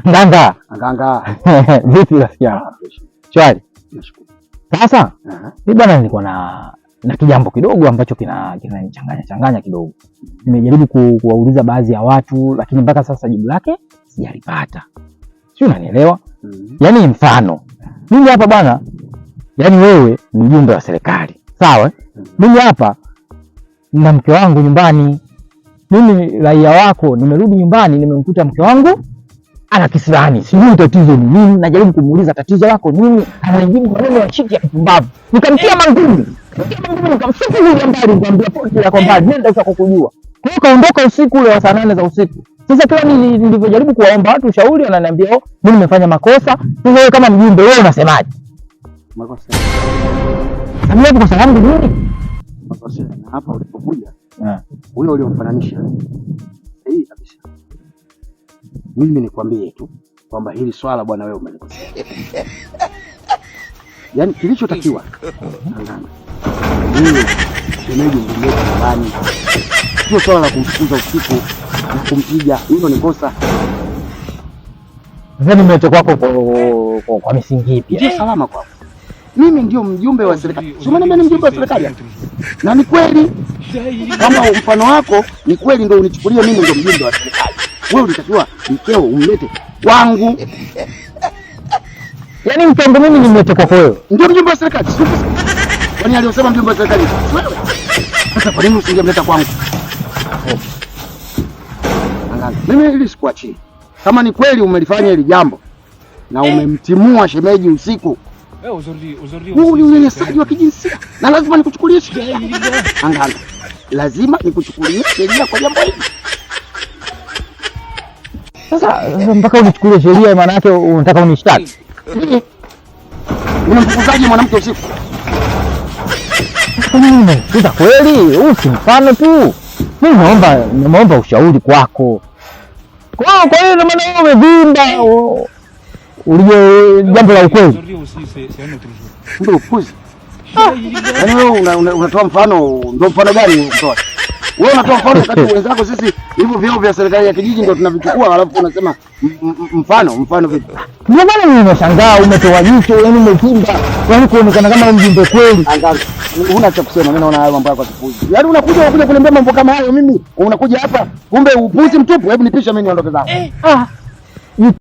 Nganga. Nganga. Vipi rafiki yangu? Shwari. Nashukuru. Sasa, mimi bwana nilikuwa na kijambo kidogo ambacho kinanichanganya kidogo. Nimejaribu kuwauliza baadhi ya watu lakini mpaka sasa jibu lake sijalipata. Sio, unanielewa? Yaani mfano, mimi hapa bwana, yaani wewe ni mjumbe wa serikali. Sawa? Mimi hapa na mke wangu nyumbani. Mimi raia wako, nimerudi nyumbani nimemkuta mke wangu ana kisirani. Sijui tatizo ni nini, najaribu kumuuliza tatizo lako nini, ananijibu maneno ya chiki ya kipumbavu. Nikamtia mangumi. Nikamfukuza mbali, nikamwambia pole yako mbali, nenda utakokujua. Kwa hiyo kaondoka usiku ule wa saa 8 za usiku. Sasa kila nilivyojaribu kuwaomba watu ushauri wananiambia, "Oh, mimi nimefanya makosa." Sasa wewe kama mjumbe wewe unasemaje? Makosa. Samia kwa sababu nini? Makosa na hapa ulipokuja. Huyo uliomfananisha. Kabisa. Mimi nikwambie tu kwamba hili swala bwana wewe umelikosea. Yaani kilichotakiwa Nganga. Wewe shemeji ndio nyumbani. Sio swala la kumfukuza usiku na kumpiga, hilo ni kosa. Sasa nimetoka kwako kwa misingi ipi? Ndio salama kwako. Mimi ndio mjumbe wa serikali. Sio maana mimi ni mjumbe wa serikali. Na ni kweli kama mfano wako ni kweli ndio unichukulie mimi ndio mjumbe wa serikali. Wewe ulitakiwa mkeo umlete kwangu. Yaani mpango mimi nimlete kwako wewe. Ndio mjumbe wa serikali. Kwani aliyosema mjumbe wa serikali wewe? Sasa kwa nini usingemleta kwangu? Nganga, mimi ili sikuachie. Kama ni kweli umelifanya hili jambo na umemtimua shemeji usiku. Huu ni unyanyasaji wa kijinsia na lazima nikuchukulie sheria. Nganga, lazima nikuchukulie sheria kwa jambo hili. Sasa mpaka unichukulie sheria maana yake unataka unishtaki? Unamfukuzaje mwanamke usiku? Sasa kweli, huu si mfano tu. Mimi naomba ushauri kwako. Kwa hiyo maana wewe umevimba ulije jambo la ukweli. Ndio upuzi. Yaani wewe unatoa mfano, ndio mfano gani unatoa? Wewe unatoa mfano kati wenzako sisi hivyo vyeo vya serikali ya kijiji ndio tunavichukua alafu unasema mfano vipi? Ndio maana mimi nimeshangaa umetoa jicho, yaani umevimba, yaani kuonekana kama mjumbe kweli. Angalia, huna cha kusema, mimi naona hayo mambo yako kipuzi. Yaani unakuja kuniambia mambo kama hayo mimi, unakuja hapa kumbe upuzi mtupu. Hebu nipisha mimi niondoke zangu.